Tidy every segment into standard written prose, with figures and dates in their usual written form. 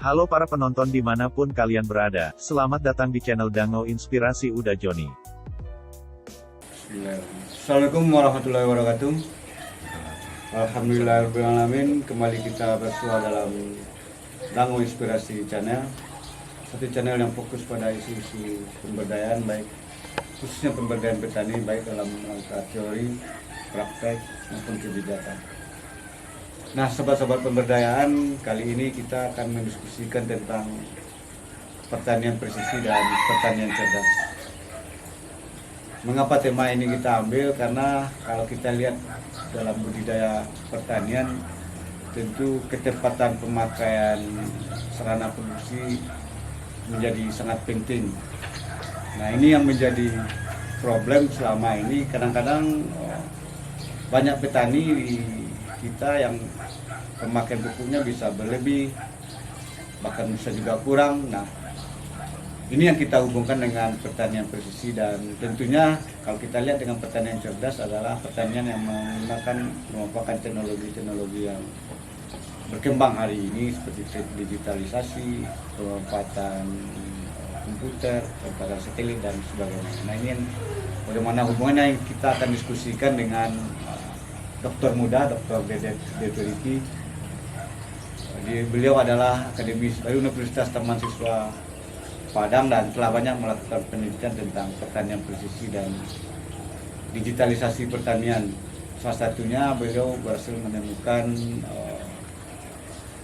Halo para penonton dimanapun kalian berada, selamat datang di channel Dango Inspirasi Uda Joni. Assalamualaikum warahmatullahi wabarakatuh. Alhamdulillahirrahmanirrahim. Kembali kita bersua dalam Dango Inspirasi Channel, satu channel yang fokus pada isu-isu pemberdayaan, baik khususnya pemberdayaan petani, baik dalam rangka teori, praktek maupun kebijakan. Nah, sobat-sobat pemberdayaan, kali ini kita akan mendiskusikan tentang pertanian presisi dan pertanian cerdas. Mengapa tema ini kita ambil? Karena kalau kita lihat dalam budidaya pertanian, tentu ketepatan pemakaian sarana produksi menjadi sangat penting. Nah, ini yang menjadi problem selama ini. Kadang-kadang banyak petani di kita yang pemakaian pupuknya bisa berlebih, bahkan bisa juga kurang. Nah, ini yang kita hubungkan dengan pertanian presisi, dan tentunya kalau kita lihat dengan pertanian cerdas adalah pertanian yang merupakan teknologi-teknologi yang berkembang hari ini seperti digitalisasi, pemanfaatan komputer, pemanfaatan satelit dan sebagainya. Nah, ini yang bagaimana hubungannya yang kita akan diskusikan dengan dokter muda, Dr. Dedo Riki. Beliau adalah akademisi dari Universitas Taman Siswa Padang dan telah banyak melakukan penelitian tentang pertanian presisi dan digitalisasi pertanian. Salah satunya beliau berhasil menemukan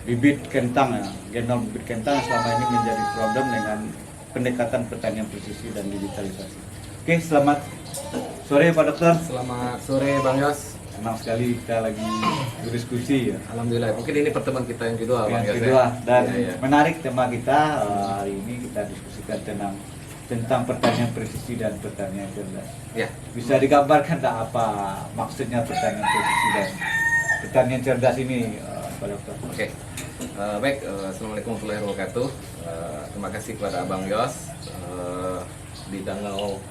bibit kentang, genom bibit kentang selama ini menjadi problem dengan pendekatan pertanian presisi dan digitalisasi. Oke, selamat sore Pak Dokter. Selamat sore Bang Yos. Senang sekali kita lagi berdiskusi ya. Alhamdulillah. Mungkin ini pertemuan kita yang kedua, Bang Yos. Kedua, dan ya. menarik tema kita hari ini, kita diskusikan tentang pertanian presisi dan pertanian cerdas. Ya. Bisa digambarkan tak apa maksudnya pertanian presisi dan pertanian cerdas ini, Pak Dokter? Oke. Baik. Assalamualaikum warahmatullahi wabarakatuh. Terima kasih kepada Bang Yos di Dango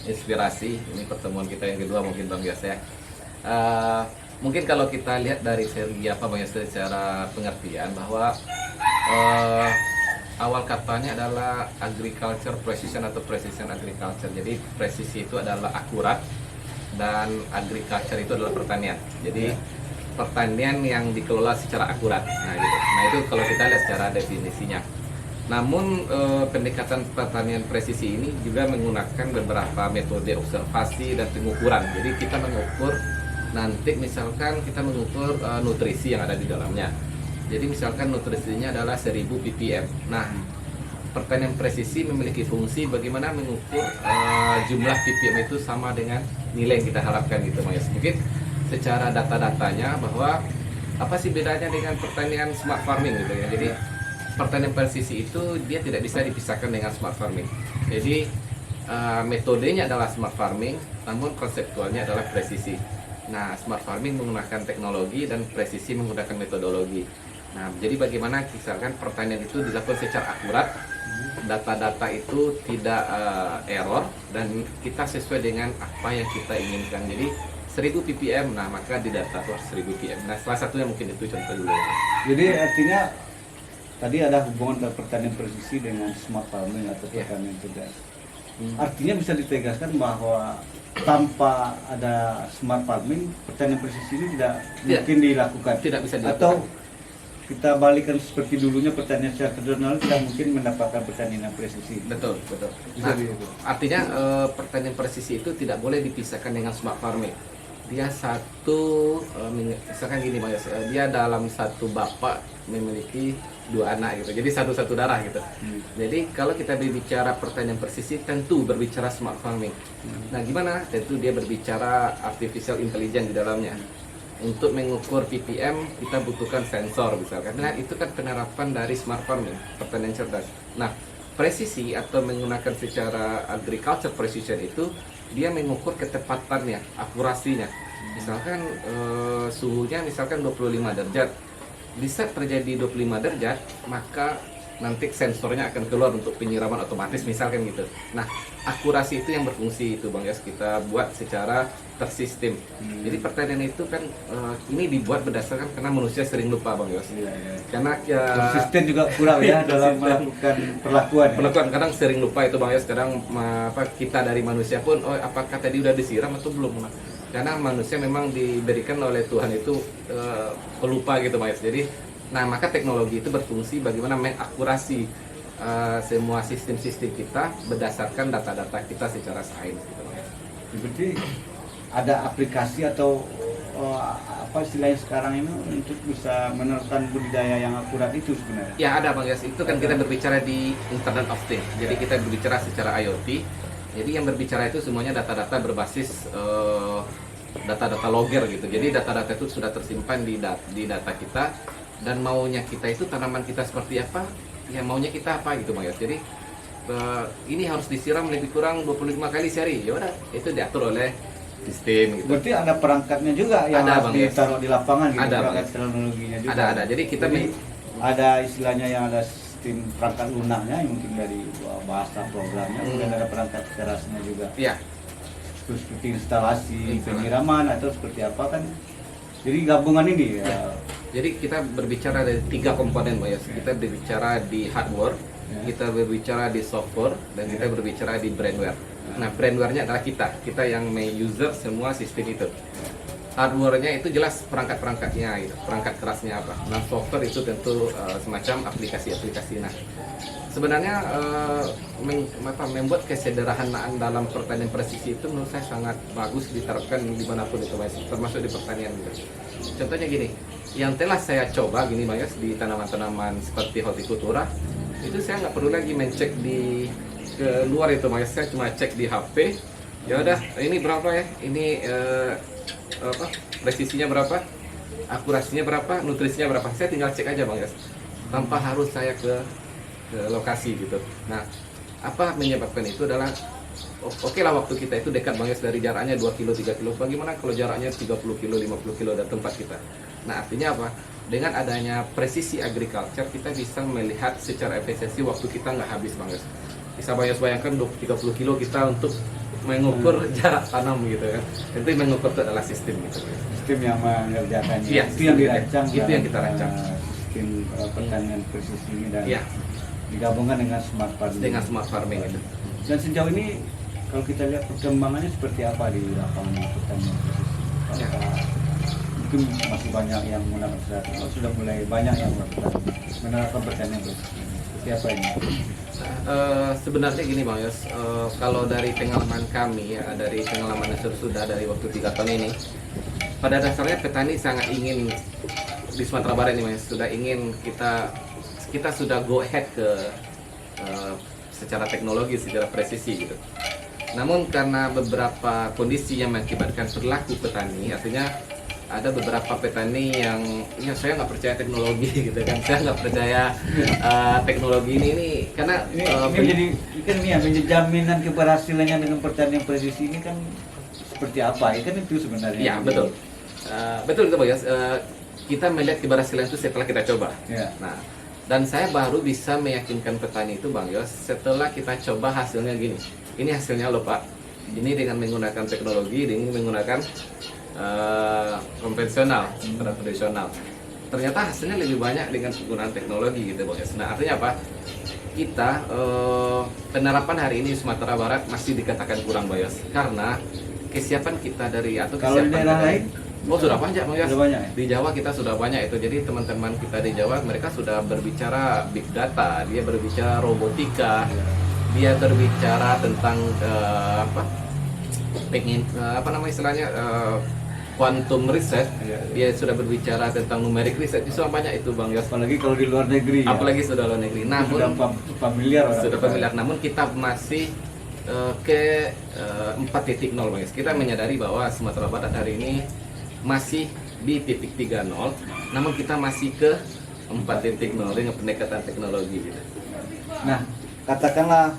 Inspirasi. Ini pertemuan kita yang kedua mungkin Bang Yos ya. Mungkin kalau kita lihat dari segi apa Bang Yos secara pengertian bahwa awal katanya adalah agriculture precision atau precision agriculture. Jadi presisi itu adalah akurat dan agriculture itu adalah pertanian. Jadi pertanian yang dikelola secara akurat. Nah, gitu. Nah, itu kalau kita lihat secara definisinya. Namun pendekatan pertanian presisi ini juga menggunakan beberapa metode observasi dan pengukuran. Jadi kita mengukur nanti misalkan kita mengukur nutrisi yang ada di dalamnya. Jadi misalkan nutrisinya adalah 1000 ppm. Nah, pertanian presisi memiliki fungsi bagaimana mengukur jumlah ppm itu sama dengan nilai yang kita harapkan gitu Mas. Mungkin secara data-datanya bahwa apa sih bedanya dengan pertanian smart farming gitu ya. Jadi pertanian presisi itu dia tidak bisa dipisahkan dengan smart farming. Jadi metodenya adalah smart farming, namun konseptualnya adalah presisi. Nah, smart farming menggunakan teknologi dan presisi menggunakan metodologi. Nah, jadi bagaimana misalkan pertanian itu dilakukan secara akurat, data-data itu tidak error, dan kita sesuai dengan apa yang kita inginkan. Jadi 1000 ppm, nah maka di data itu 1000 ppm. Nah, salah satunya mungkin itu contoh dulu. Jadi artinya tadi ada hubungan antara pertanian presisi dengan smart farming atau pertanian cerdas. Artinya bisa ditegaskan bahwa tanpa ada smart farming, pertanian presisi ini tidak mungkin dilakukan. Tidak bisa dilakukan. Atau kita balikan seperti dulunya pertanian secara tradisional tidak mungkin mendapatkan pertanian yang presisi. Betul, betul. Bisa Artinya pertanian presisi itu tidak boleh dipisahkan dengan smart farming. Dia satu, misalkan gini Mas, dia dalam satu bapak memiliki 2 anak gitu. Jadi satu darah gitu. Jadi kalau kita berbicara pertanian presisi tentu berbicara smart farming. Nah, gimana? Tentu dia berbicara artificial intelligence di dalamnya. Untuk mengukur ppm kita butuhkan sensor misalkan. Nah, itu kan penerapan dari smart farming, pertanian cerdas. Nah, presisi atau menggunakan secara agriculture precision itu dia mengukur ketepatannya, akurasinya. Misalkan suhunya misalkan 25 derajat. Di saat terjadi 25 derajat, maka nanti sensornya akan keluar untuk penyiraman otomatis misalkan gitu. Nah, akurasi itu yang berfungsi itu Bang Yos, kita buat secara tersistem. Jadi pertanian itu kan ini dibuat berdasarkan karena manusia sering lupa Bang Yos. Karena Konsisten juga kurang ya dalam melakukan perlakuan. Perlakuan kadang sering lupa itu Bang Yos, kadang kita dari manusia pun apakah tadi udah disiram atau belum. Karena manusia memang diberikan oleh Tuhan itu pelupa gitu Bang Yos. Jadi maka teknologi itu berfungsi bagaimana mengakurasi semua sistem-sistem kita berdasarkan data-data kita secara sains gitu Bang Yos. Berarti ada aplikasi atau apa istilahnya sekarang ini untuk bisa menerapkan budidaya yang akurat itu sebenarnya? Ya ada Bang Yos, itu kan kita berbicara di Internet of Things. Jadi kita berbicara secara IoT. Jadi yang berbicara itu semuanya data-data berbasis data-data logger gitu. Jadi data-data itu sudah tersimpan di data kita, dan maunya kita itu tanaman kita seperti apa, ya maunya kita apa gitu Bang Yos. Jadi ini harus disiram lebih kurang 25 kali sehari. Ya udah, itu diatur oleh sistem gitu. Berarti ada perangkatnya juga yang Ada, harus Bang Yos. ditaruh di lapangan gitu, Ada, perangkat Bang. teknologinya juga. Ada. Jadi kita ada istilahnya yang ada sistem perangkat lunaknya yang mungkin dari bahasa programnya, kemudian ada perangkat kerasnya juga. ya Terus seperti instalasi, penyiraman atau seperti apa kan. Jadi gabungan ini ya. Jadi kita berbicara dari 3 komponen Bang Yos. Kita berbicara di hardware, kita berbicara di software, dan kita berbicara di brandware. Nah, brandware-nya adalah kita yang user semua sistem itu. Hardware-nya itu jelas perangkat-perangkatnya, gitu. Perangkat kerasnya apa. Nah, software itu tentu semacam aplikasi-aplikasi. Nah, sebenarnya membuat kesederhanaan dalam pertanian presisi itu menurut saya sangat bagus diterapkan dimanapun itu, termasuk di pertanian gitu. Contohnya gini, yang telah saya coba gini Bang Yos, di tanaman-tanaman seperti hortikultura itu saya nggak perlu lagi mencek di luar itu Bang Yos, saya cuma cek di HP. Ya udah, ini berapa ya, ini presisinya berapa, akurasinya berapa, nutrisinya berapa, saya tinggal cek aja Bang Yos, tanpa harus saya ke lokasi gitu. Nah, apa menyebabkan itu adalah oke lah waktu kita itu dekat Bang Yos, dari jaraknya 2 kilo, 3 kilo. Bagaimana kalau jaraknya 30 kilo, 50 kilo dari tempat kita? Nah, artinya apa? Dengan adanya presisi agriculture, kita bisa melihat secara efisiensi waktu kita nggak habis Bang Yos. Bisa Bang Yos bayangkan 30 kilo kita untuk mengukur jarak tanam gitu kan. Tentu mengukur itu adalah sistem gitu. Sistem yang mengerjakannya. Iya, Itu yang dirancang. itu yang kita rancang. Sistem pertanian presisi ini dan Iya, digabungkan dengan smart farming. dengan smart farming itu. Dan sejauh ini kalau kita lihat perkembangannya seperti apa di lapangan pertanian presisi? Ya. Mungkin masih banyak yang menggunakan sudah mulai banyak yang menerapkan pertanian presisi. Seperti apa ini? Sebenarnya gini Bang Yos, kalau dari pengalaman kami ya, dari pengalaman yang sudah dari waktu 3 tahun ini, pada dasarnya petani sangat ingin di Sumatera Barat ini Bang Yos, sudah ingin kita sudah go ahead ke secara teknologi, secara presisi gitu. Namun karena beberapa kondisi yang mengakibatkan perilaku petani, artinya ada beberapa petani yang ya saya nggak percaya teknologi gitu kan, saya nggak percaya teknologi ini karena ini menjadi jaminan keberhasilannya dengan pertanian presisi ini kan seperti apa? Kan itu sebenarnya. ya betul. Betul itu Bang Yos. Kita melihat keberhasilan itu setelah kita coba. Ya. Nah, dan saya baru bisa meyakinkan petani itu Bang Yos setelah kita coba hasilnya gini. Ini hasilnya loh Pak. Ini dengan menggunakan teknologi, dengan menggunakan konvensional, tradisional. Ternyata hasilnya lebih banyak dengan penggunaan teknologi gitu Bang Yos. Nah, artinya apa? Kita penerapan hari ini Sumatera Barat masih dikatakan kurang Bang Yos, karena kesiapan kita dari atau Kalau di kesiapan daerah kita- lain? sudah banyak Bang Yos. Sudah banyak ya? Di Jawa kita sudah banyak itu. Jadi teman-teman kita di Jawa mereka sudah berbicara big data, dia berbicara robotika, dia berbicara tentang apa nama istilahnya quantum research, dia sudah berbicara tentang numeric research. Itu banyak itu Bang Yos. Apalagi kalau di luar negeri. Apalagi sudah luar negeri. Namun sudah familiar. sudah familiar. Namun kita masih ke 4.0 Bang Yos. Kita menyadari bahwa Sumatera Barat hari ini masih di titik 3.0, namun kita masih ke 4.0 dengan pendekatan teknologi gitu. Nah, katakanlah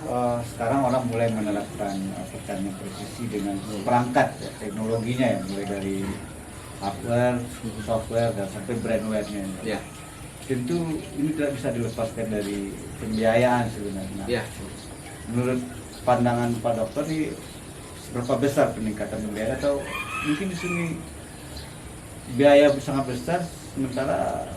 sekarang orang mulai menerapkan pertanian presisi dengan perangkat ya, teknologinya ya, mulai dari hardware, software dan sampai brandware-nya. Ya. tentu ini tidak bisa dilepaskan dari pembiayaan sebenarnya. Ya, Menurut pandangan Pak Dokter ini seberapa besar peningkatan pembiayaan, atau mungkin di sini biaya sangat besar sementara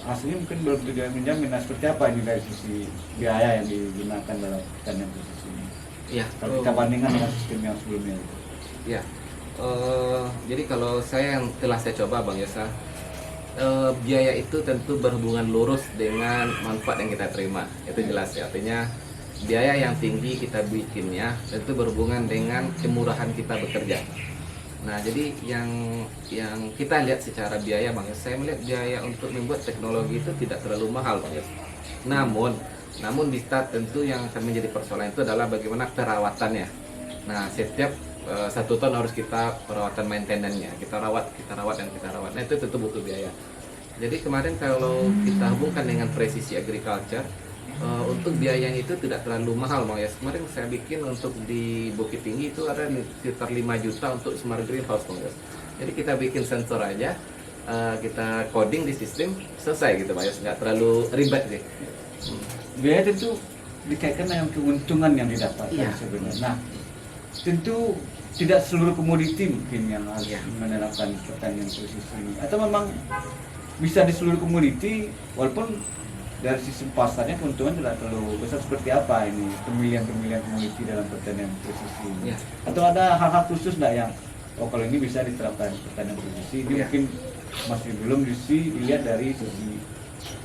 hasilnya mungkin belum juga menjamin. Nah, seperti apa ini dari sisi biaya yang digunakan dalam pertanian presisi ini? ya. Kalau kita bandingkan dengan sistem yang sebelumnya. Ya, jadi kalau saya yang telah saya coba Bang Yosa, biaya itu tentu berhubungan lurus dengan manfaat yang kita terima, itu jelas ya. Artinya biaya yang tinggi kita bikinnya tentu berhubungan dengan kemurahan kita bekerja. Nah, jadi yang kita lihat secara biaya Bang Yos, saya melihat biaya untuk membuat teknologi itu tidak terlalu mahal Bang Yos. Namun di start tentu yang akan menjadi persoalan itu adalah bagaimana perawatannya. Nah, setiap 1 tahun harus kita perawatan maintenance-nya, kita rawat. Nah, itu tentu butuh biaya. Jadi kemarin kalau kita hubungkan dengan presisi agriculture, untuk biayanya itu tidak terlalu mahal Bang Yos. Kemarin saya bikin untuk di Bukit Tinggi itu ada sekitar 5 juta untuk smart greenhouse Bang Yos. Jadi kita bikin sensor aja, kita coding di sistem, selesai gitu Bang Yos, nggak terlalu ribet sih. Biaya tentu dikaitkan dengan keuntungan yang didapatkan Iya. sebenarnya. Nah, tentu tidak seluruh komoditi mungkin yang harus Iya. menerapkan pertanian presisi ini, atau memang bisa di seluruh komoditi walaupun dari sisi pasarnya keuntungan tidak terlalu besar. Seperti apa ini pemilihan komoditi dalam pertanian presisi ini? Iya. Atau ada hal-hal khusus nggak yang kalau ini bisa diterapkan pertanian presisi ini? Iya. Mungkin masih belum dilihat dari sisi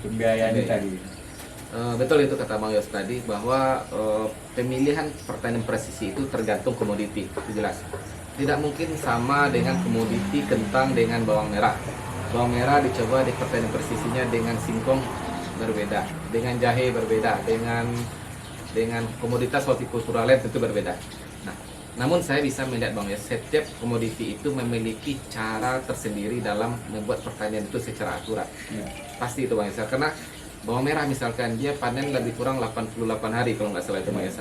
pembiayaan Oke. tadi. Betul itu kata Bang Yos tadi, bahwa pemilihan pertanian presisi itu tergantung komoditi, itu jelas. Tidak mungkin sama dengan komoditi kentang dengan bawang merah. Bawang merah dicoba di pertanian presisinya dengan singkong berbeda, dengan jahe berbeda, dengan komoditas hortikultura lain tentu berbeda. Nah, namun saya bisa melihat Bang Yos, setiap komoditi itu memiliki cara tersendiri dalam membuat pertanian itu secara akurat. Ya. Pasti itu Bang Yos, karena bawang merah misalkan dia panen lebih kurang 88 hari kalau nggak salah itu Bang Yos.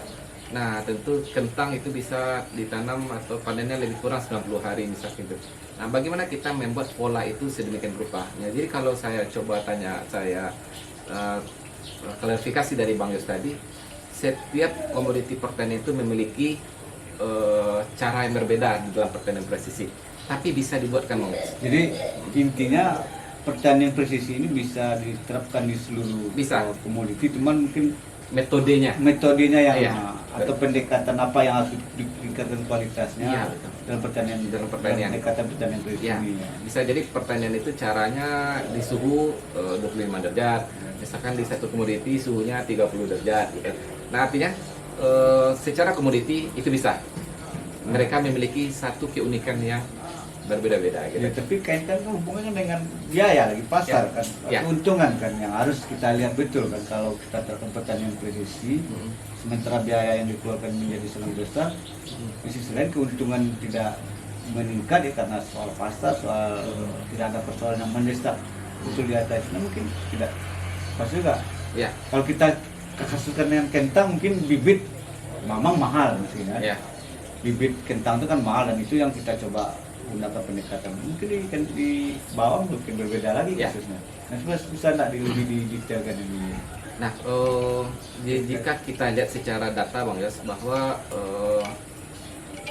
Nah, tentu kentang itu bisa ditanam atau panennya lebih kurang 90 hari misalkan itu. Nah, bagaimana kita membuat pola itu sedemikian rupa? Nah, jadi kalau saya coba tanya, saya klarifikasi dari Bang Yos tadi, setiap komoditi pertanian itu memiliki cara yang berbeda di dalam pertanian presisi. Tapi bisa dibuatkan Bang Yos. Jadi intinya pertanian presisi ini bisa diterapkan di seluruh Bisa. komoditi, cuman mungkin Metodenya. metodenya yang Iya. atau pendekatan apa yang harus ditingkatkan kualitasnya Iya, betul. dalam pertanian Dalam pertanian. pendekatan pertanian presisi Ya, ini. Ya. bisa jadi pertanian itu caranya di suhu 25 derajat. Misalkan di satu komoditi suhunya 30 derajat gitu. Nah, artinya secara komoditi itu bisa. Mereka memiliki satu keunikan yang berbeda-beda gitu. Ya, tapi kaitan kan hubungannya dengan biaya lagi pasar Ya. kan, Ya. keuntungan kan yang harus kita lihat betul kan kalau kita terapkan pertanian presisi. Sementara biaya yang dikeluarkan menjadi sangat besar, di sisi lain keuntungan tidak meningkat ya karena soal pasar, soal tidak ada persoalan yang mendesak betul di atas. Nah, mungkin tidak pas juga. Ya, Kalau kita kasuskan dengan kentang mungkin bibit memang mahal mestinya. ya. Bibit kentang itu kan mahal dan itu yang kita coba gunakan pendekatan. Mungkin di bawang mungkin berbeda lagi Ya. kasusnya. Nah, bisa enggak lebih didetailkan ini? Nah, jika kita lihat secara data Bang Yos, bahwa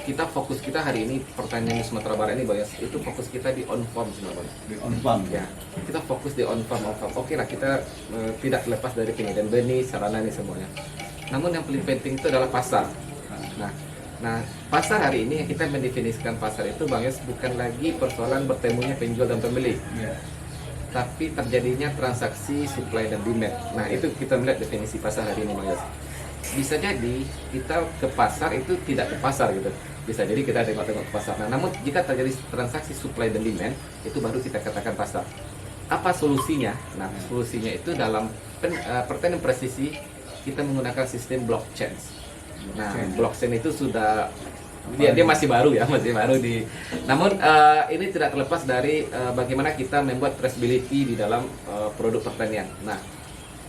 kita hari ini pertanian di Sumatera Barat ini Bang Yos, itu fokus kita di on farm sebenarnya. Di on farm Ya, kita fokus di on farm. Oke lah, kita tidak lepas dari penyediaan benih, sarana ini semuanya. Namun yang paling penting itu adalah pasar. Nah, pasar hari ini yang kita mendefinisikan pasar itu Bang Yos bukan lagi persoalan bertemunya penjual dan pembeli, Ya. tapi terjadinya transaksi supply dan demand. Nah, itu kita melihat definisi pasar hari ini Bang Yos. Bisa jadi kita ke pasar itu tidak ke pasar gitu. Bisa jadi kita tengok-tengok ke pasar. Nah, namun jika terjadi transaksi supply dan demand, itu baru kita katakan pasar. Apa solusinya? Nah, solusinya itu dalam pertanian presisi kita menggunakan sistem blockchain. Nah, blockchain itu sudah dia masih baru ya, masih baru di. Namun ini tidak terlepas dari bagaimana kita membuat traceability di dalam produk pertanian. Nah,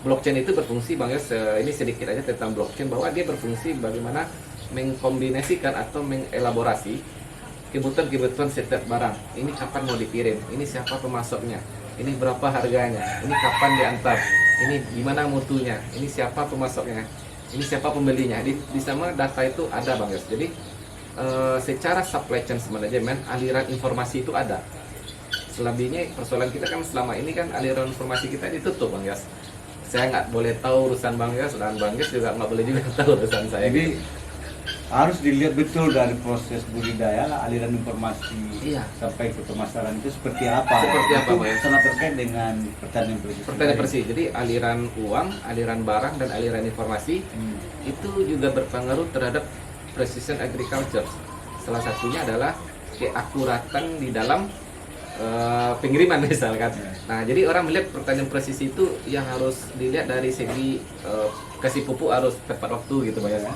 blockchain itu berfungsi Bang Yos, ini sedikit aja tentang blockchain, bahwa dia berfungsi bagaimana mengkombinasikan atau mengelaborasi kebutuhan setiap barang. Ini kapan mau dikirim, ini siapa pemasoknya, ini berapa harganya, ini kapan diantar, ini gimana mutunya, ini siapa pemasoknya, ini siapa pembelinya. Di sama data itu ada Bang Yos. Jadi secara supply chain management, aliran informasi itu ada. Selebihnya persoalan kita kan selama ini kan aliran informasi kita ditutup Bang Yos. Saya nggak boleh tahu urusan Bang Yos, dan Bang Yos juga nggak boleh juga tahu urusan saya. Jadi harus dilihat betul dari proses budidaya, aliran informasi Iya. sampai ke pemasaran itu seperti apa. Seperti apa, Itu Pak, ya? sangat terkait dengan pertanian presisi. Pertanyaan persis. Jadi aliran uang, aliran barang, dan aliran informasi itu juga berpengaruh terhadap precision agriculture. Salah satunya adalah keakuratan di dalam pengiriman misalkan. Nah, jadi orang melihat pertanian presisi itu yang harus dilihat dari segi kasih pupuk harus tepat waktu gitu Pak ya.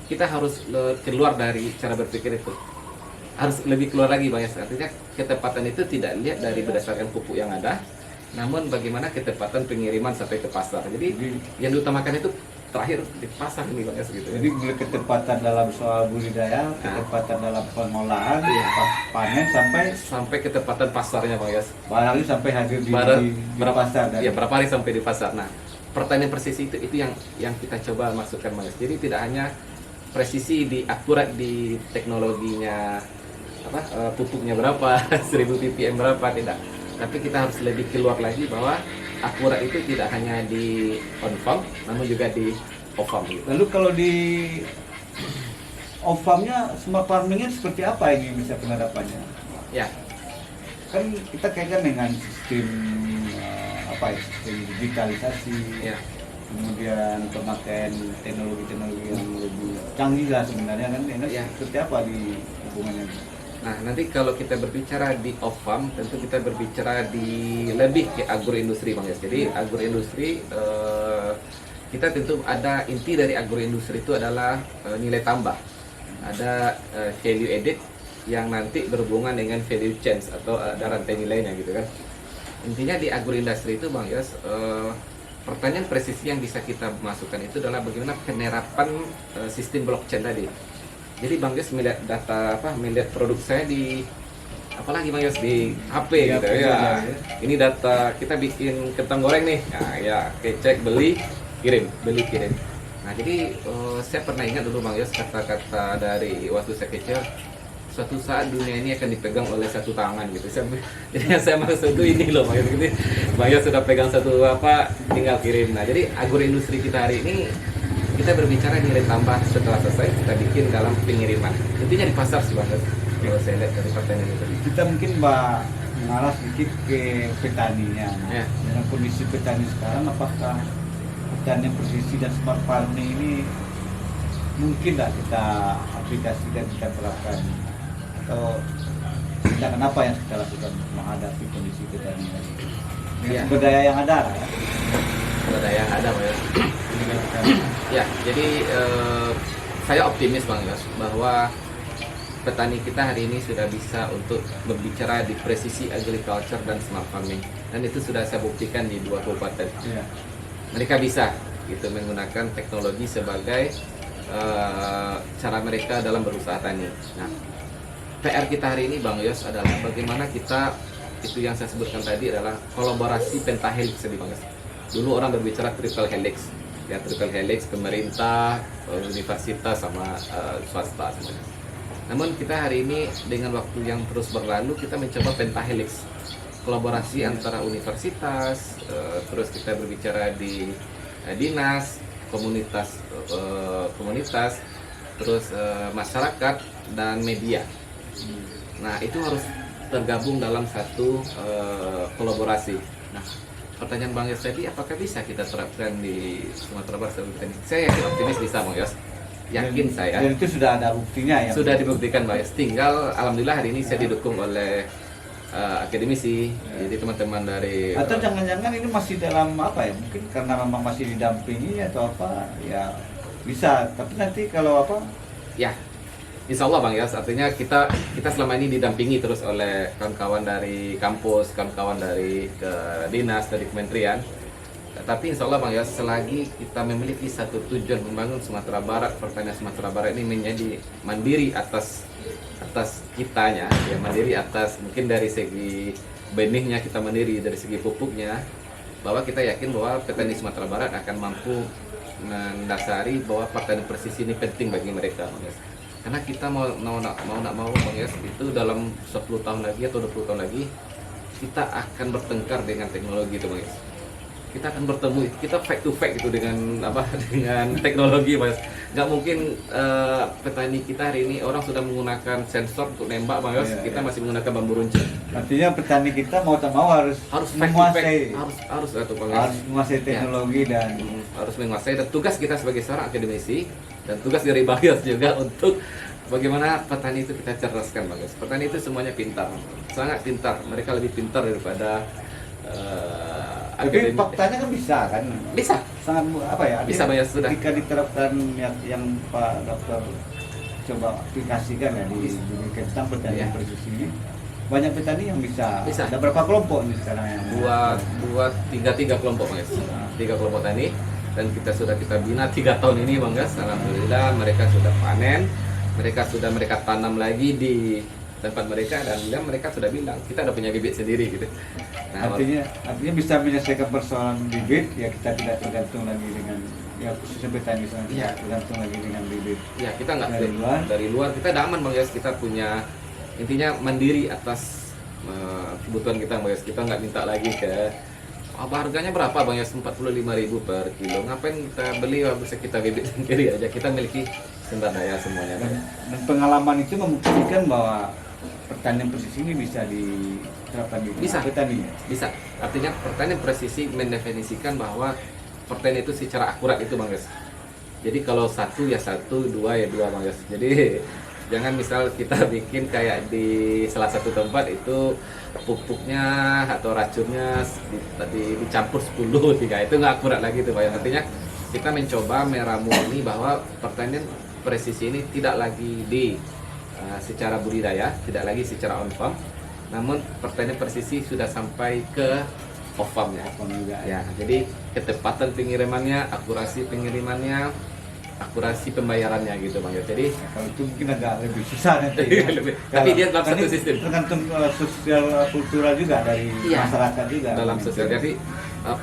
Kita harus keluar dari cara berpikir itu. Harus lebih keluar lagi Pak ya. Artinya ketepatan itu tidak dilihat dari berdasarkan pupuk yang ada, namun bagaimana ketepatan pengiriman sampai ke pasar. Jadi yang diutamakan itu terakhir di pasar ini Pak ya gitu. Jadi ketepatan dalam soal budidaya, ketepatan dalam pengolahan, panen sampai ketepatan pasarnya Pak Yas. barangnya sampai hadir di pasar. Ya, berapa hari sampai di pasar. Nah, pertanian presisi itu yang kita coba masukkan Pak Yas. Jadi tidak hanya presisi di akurat di teknologinya pupuknya berapa, 1000 ppm berapa, tidak. Tapi kita harus lebih keluar lagi bahwa akurat itu tidak hanya di on farm, namun juga di off farm. Gitu. Lalu kalau di off farmnya smart farmingnya seperti apa ini bisa penerapannya? Ya, Kan kita kaitkan dengan sistem sistem digitalisasi, ya. kemudian pemakaian teknologi-teknologi yang lebih canggih lah sebenarnya kan. Ya. Seperti apa di hubungannya? Nah, nanti kalau kita berbicara di off farm, tentu kita berbicara di lebih ke agroindustri Bang Yas. Jadi agroindustri kita tentu ada inti dari agroindustri itu adalah nilai tambah. Ada value added yang nanti berhubungan dengan value chain atau ada rantai nilainya gitu kan. Intinya di agroindustri itu Bang Yas, pertanyaan presisi yang bisa kita masukkan itu adalah bagaimana penerapan sistem blockchain tadi. Jadi Bang Yos melihat data melihat produk saya di apalagi Bang Yos di HP gitu ya. Ini data kita bikin kentang goreng nih. Nah, ya, cek beli kirim. Nah, jadi saya pernah ingat dulu Bang Yos kata-kata dari waktu saya kecil, suatu saat dunia ini akan dipegang oleh satu tangan gitu. Jadi yang saya maksud itu ini loh Bang Yos gitu. Bang Yos sudah pegang satu tinggal kirim. Nah, jadi agroindustri kita hari ini kita berbicara nilai tambah setelah selesai kita bikin dalam pengiriman. Intinya di pasar sih Bang. Kalau saya lihat dari pertanyaan itu. Kita mungkin mengarah sedikit ke petaninya. Ya. Dengan kondisi petani sekarang, apakah pertanian presisi dan smart farming ini mungkin lah kita aplikasikan, kita terapkan, atau tindakan apa yang kita lakukan untuk menghadapi kondisi petani ini? Dengan sumber daya yang ada lah ya. Sumber daya yang ada Bang Yos. Ya, jadi saya optimis Bang Yos bahwa petani kita hari ini sudah bisa untuk berbicara di presisi agriculture dan smart farming, dan itu sudah saya buktikan di 2 kabupaten. Ya. Mereka bisa gitu menggunakan teknologi sebagai cara mereka dalam berusaha tani. Nah, PR kita hari ini Bang Yos adalah bagaimana kita, itu yang saya sebutkan tadi adalah kolaborasi pentahelix tadi Bang Yos. Dulu orang berbicara triple helix. Ya, triple helix pemerintah, universitas sama swasta semuanya. Namun kita hari ini dengan waktu yang terus berlalu kita mencoba pentahelix, kolaborasi antara universitas, terus kita berbicara di dinas, komunitas, terus masyarakat dan media. Nah, itu harus tergabung dalam satu kolaborasi. Nah, pertanyaan Bang Yos tadi, apakah bisa kita terapkan di Sumatera Barat? Saya yakin optimis bisa Bang Yos. Yakin saya. Dan itu sudah ada buktinya ya. Sudah dibuktikan Bang Yos. Tinggal alhamdulillah hari ini saya didukung oleh akademisi, jadi teman-teman dari. Atau jangan-jangan ini masih dalam mungkin karena memang masih didampingi atau ya bisa. Tapi nanti kalau Ya, insya Allah Bang Yos, artinya kita selama ini didampingi terus oleh kawan-kawan dari kampus, kawan-kawan dari dinas, dari kementerian. Tapi insya Allah Bang Yos, selagi kita memiliki satu tujuan membangun Sumatera Barat, pertanian Sumatera Barat ini menjadi mandiri atas kitanya, ya mandiri atas mungkin dari segi benihnya kita mandiri, dari segi pupuknya, bahwa kita yakin bahwa petani Sumatera Barat akan mampu mendasari bahwa pertanian presisi ini penting bagi mereka, Bang Yos. Karena kita mau Bang Yos, itu dalam 10 tahun lagi atau 20 tahun lagi kita akan bertengkar dengan teknologi itu, Bang Yos. Kita akan bertemu, kita face to face itu dengan dengan teknologi, Mas. Nggak mungkin petani kita hari ini orang sudah menggunakan sensor untuk nembak, Bang Yos. Kita masih menggunakan bambu runcing. Artinya petani kita mau tak mau harus Harus menguasai, harus itu, Bang Yos. harus menguasai teknologi dan Harus menguasai, dan tugas kita sebagai seorang akademisi dan tugas dari Bang Yos juga untuk bagaimana petani itu kita cerdaskan, Bang Yos. Petani itu semuanya pintar, sangat pintar. Mereka lebih pintar daripada tapi faktanya kan bisa sangat apa ya, Bisa, artinya Bang, sudah. ketika diterapkan yang Pak Dokter coba aplikasikan ya di dunia tentang pertanian presisi ini, banyak petani yang bisa. Ada berapa kelompok nih sekarang yang buat tiga kelompok, Bang Yos. 3 kelompok tani, dan kita bina 3 tahun ini, Bang Yos. Alhamdulillah mereka sudah panen, mereka tanam lagi di tempat mereka, dan mereka sudah bilang kita udah punya bibit sendiri gitu. Nah, artinya bisa menyelesaikan persoalan bibit ya, kita tidak tergantung lagi dengan ya khususnya petani sana, tergantung lagi dengan bibit. Ya, kita nggak dari luar kita udah aman, Bang Yos. Kita punya intinya mandiri atas kebutuhan kita, Bang Yos. Kita nggak minta lagi ke harganya berapa, Bang Yos, 45.000 per kilo. Ngapain kita beli, bisa kita bibit sendiri aja. Kita miliki sumber daya semuanya, Bang. Dan pengalaman itu membuktikan bahwa pertanian presisi ini bisa diterapkan di petani. Bisa. Artinya pertanian presisi mendefinisikan bahwa pertanian itu secara akurat itu, Bang Yos. Jadi kalau 1 ya 1, 2 ya 2, Bang Yos. Jadi jangan misal kita bikin kayak di salah satu tempat itu pupuknya atau racunnya dicampur 10 3, itu nggak akurat lagi itu, Pak. Artinya kita mencoba meramuani bahwa pertanian presisi ini tidak lagi secara budidaya, tidak lagi secara on farm, namun pertanian presisi sudah sampai ke off farm ya. Jadi ketepatan pengirimannya, akurasi pengirimannya, akurasi pembayarannya gitu, Bang. Jadi kalau itu mungkin agak lebih susah nanti. Tapi dia dalam satu sistem. Tergantung sosial kultural juga dari masyarakat juga. Dalam sosial. Jadi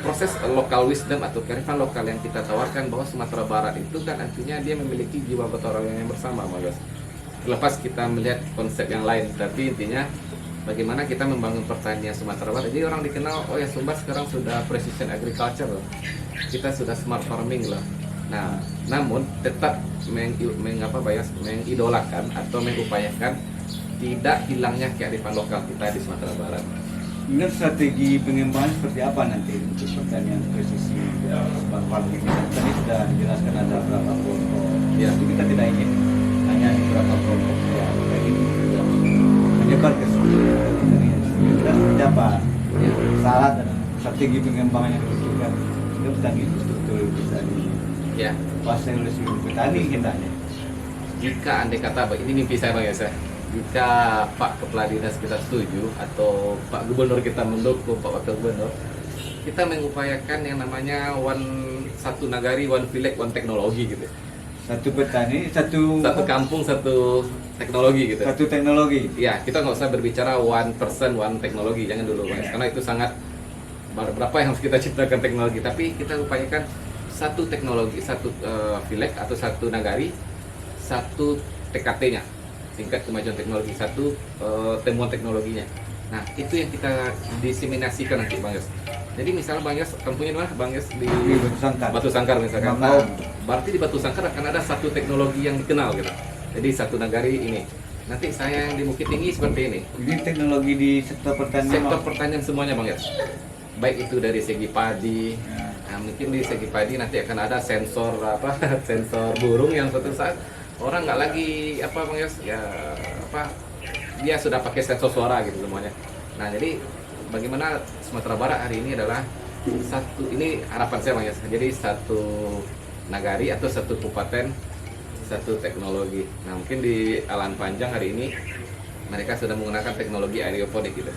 proses local wisdom atau kearifan lokal yang kita tawarkan bahwa Sumatera Barat itu kan artinya dia memiliki jiwa gotong royong yang bersama, Bang Yos. Lepas kita melihat konsep yang lain, tapi intinya bagaimana kita membangun pertanian Sumatera Barat. Jadi orang dikenal, oh ya Sumbar sekarang sudah precision agriculture loh. Kita sudah smart farming loh. Nah, namun tetap mengidolakan atau mengupayakan tidak hilangnya kearifan lokal kita di Sumatera Barat. Menurut strategi pengembangan seperti apa nanti untuk pertanian presisi smart farming? Tadi sudah dijelaskan ada berapa kelompok. Ya. Itu kita tidak ingin hanya di beberapa kelompok ya, kita ingin menyebar ke seluruh pertanian. Kita seperti apa? Syarat dan strategi pengembangan yang dibutuhkan itu petani betul-betul bisa dikuasai oleh seluruh petani hendaknya. Jika andai kata, ini mimpi saya, Bang Yos, jika Pak Kepala Dinas kita setuju atau Pak Gubernur kita mendukung, Pak Wakil Gubernur, kita mengupayakan yang namanya satu nagari, one village, one teknologi gitu. Satu petani, satu kampung, satu teknologi gitu. Satu teknologi. Ya, kita nggak usah berbicara one person, one teknologi, jangan dulu, Bang. Karena itu sangat berapa yang harus kita ciptakan teknologi, tapi kita upayakan satu teknologi, satu village atau satu nagari, satu TKT-nya, tingkat kemajuan teknologi, satu temuan teknologinya. Nah, itu yang kita diseminasikan nanti, Bang Yos. Jadi misalnya Bang Yos, kampungnya di mana, Bang Yos? Di Batu Sangkar misalkan. Nah, berarti di Batu Sangkar akan ada satu teknologi yang dikenal gitu. Jadi satu nagari ini. Nanti saya yang di Bukit Tinggi seperti ini. Ini teknologi di sektor pertanian. Sektor pertanian semuanya, Bang Yos. Baik itu dari segi padi. Nah, mungkin di segi padi nanti akan ada sensor sensor burung yang suatu saat orang nggak lagi Bang Yos, dia sudah pakai sensor suara gitu semuanya. Nah, jadi bagaimana Sumatera Barat hari ini adalah ini harapan saya, Bang Yos. Jadi satu nagari atau satu kabupaten, satu teknologi. Nah, mungkin di Alan Panjang hari ini mereka sudah menggunakan teknologi aeroponik gitu.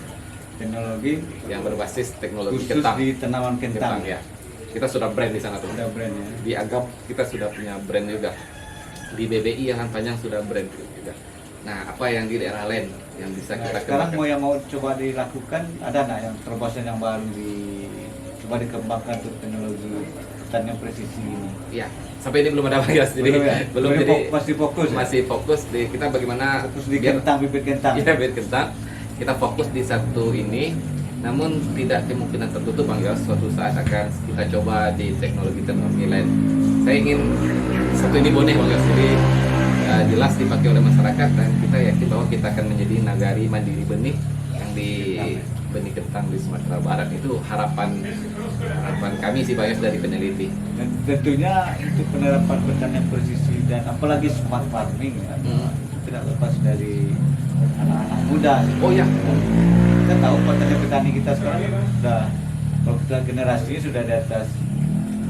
Teknologi yang berbasis teknologi khusus kentang. Di tanaman kentang Ya. Kita sudah brand di sana tuh. Sudah brand ya. Di Agap kita sudah punya brand juga. Di BBI Alan Panjang sudah brand juga. Nah, apa yang di daerah lain yang bisa Nah, kita sekarang kembangkan? yang mau coba dilakukan ada nggak yang terobosan yang baru coba dikembangkan untuk teknologi pertanian presisi ini? Ya, sampai ini belum ada Bang Yos. Jadi belum Belum jadi masih fokus ya? masih fokus di kita bagaimana Fokus di biar- kentang, bibit kentang. Iya, bibit kentang. Kita fokus di satu ini, namun tidak kemungkinan tertutup Bang Yos, suatu saat akan kita coba di teknologi-teknologi lain. Saya ingin satu ini boneh Bang Yos, jadi jelas dipakai oleh masyarakat dan kita yakin bahwa kita akan menjadi nagari mandiri benih yang di benih kentang di Sumatera Barat. Itu harapan kami sih Bang Yos dari peneliti. Dan tentunya untuk penerapan pertanian presisi dan apalagi smart farming ya, itu tidak lepas dari anak-anak muda. Oh ya, Kita tahu petani kita sekarang sudah, kalau kita generasinya sudah di atas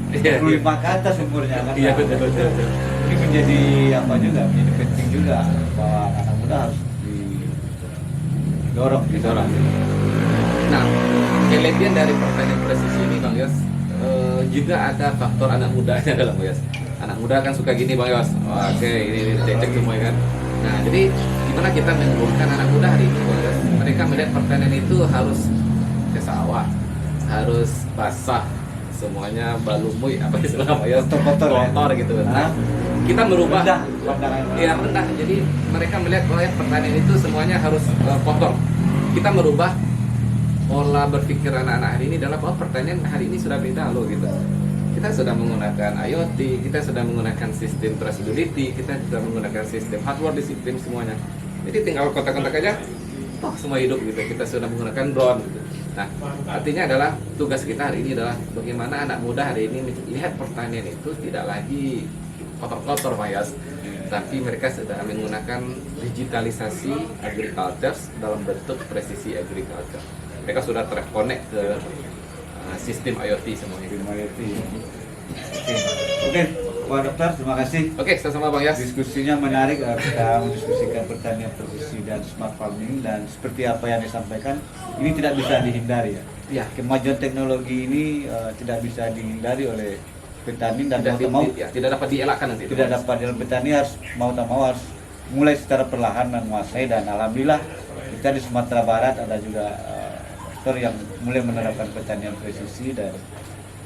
Iya, 25 ke atas umurnya kan. Iya, betul. Ini menjadi apa juga, menjadi penting juga bahwa anak muda harus didorong. Nah, kelebihan dari pertanian presisi ini Bang Yos, juga ada faktor anak mudanya dalam Bang Yos. Anak muda kan suka gini Bang Yos. Wah, oke, ini cek semua kan. Nah, jadi gimana kita mengumpulkan anak muda hari ini Bang Yos? Mereka melihat pertanian itu harus ke sawah, harus basah, semuanya balumui apa istilahnya Bang Yos? Kotor-kotor ya? Kotor gitu. Nah, Hah? kita merubah Rendah pandangan. Iya, rendah. Jadi mereka melihat bahwa ya, pertanian itu semuanya harus kotor. Kita merubah pola berpikir anak-anak hari ini adalah bahwa pertanian hari ini sudah beda loh gitu. Kita sudah menggunakan IoT, kita sudah menggunakan sistem traceability, kita sudah menggunakan sistem hardware disiplin semuanya. Jadi tinggal kontak-kontak aja, toh semua hidup gitu. Kita sudah menggunakan drone gitu. Nah, artinya adalah tugas kita hari ini adalah bagaimana anak muda hari ini melihat pertanian itu tidak lagi kotor-kotor Pak Yas, tapi mereka sudah menggunakan digitalisasi agriculture dalam bentuk presisi agriculture. Mereka sudah terkonek ke sistem IoT semuanya. Oke, Pak Dokter, terima kasih. Oke, sama-sama Bang Yas. Diskusinya menarik, kita mendiskusikan pertanian presisi dan smart farming, dan seperti apa yang disampaikan, ini tidak bisa dihindari ya. Ya, Kemajuan teknologi ini tidak bisa dihindari oleh petani dan mau tidak dapat dielakkan nanti. tidak dapat dalam petani harus mau tak mau harus mulai secara perlahan menguasai, dan alhamdulillah kita di Sumatera Barat ada juga sektor yang mulai menerapkan pertanian presisi dan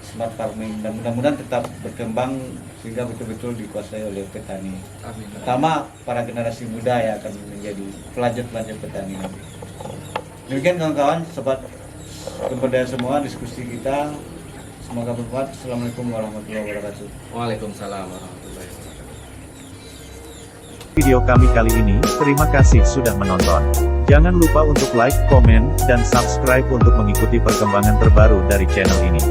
smart farming, dan mudah-mudahan tetap berkembang sehingga betul-betul dikuasai oleh petani, Amin. terutama para generasi muda yang akan menjadi pelajar-pelajar petani nanti. Demikian kawan-kawan, sobat pemberdayaan semua, diskusi kita semoga bermanfaat. Assalamualaikum warahmatullahi wabarakatuh. Waalaikumsalam warahmatullahi wabarakatuh. Video kami kali ini, terima kasih sudah menonton. Jangan lupa untuk like, komen, dan subscribe untuk mengikuti perkembangan terbaru dari channel ini.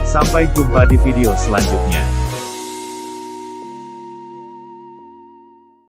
Sampai jumpa di video selanjutnya.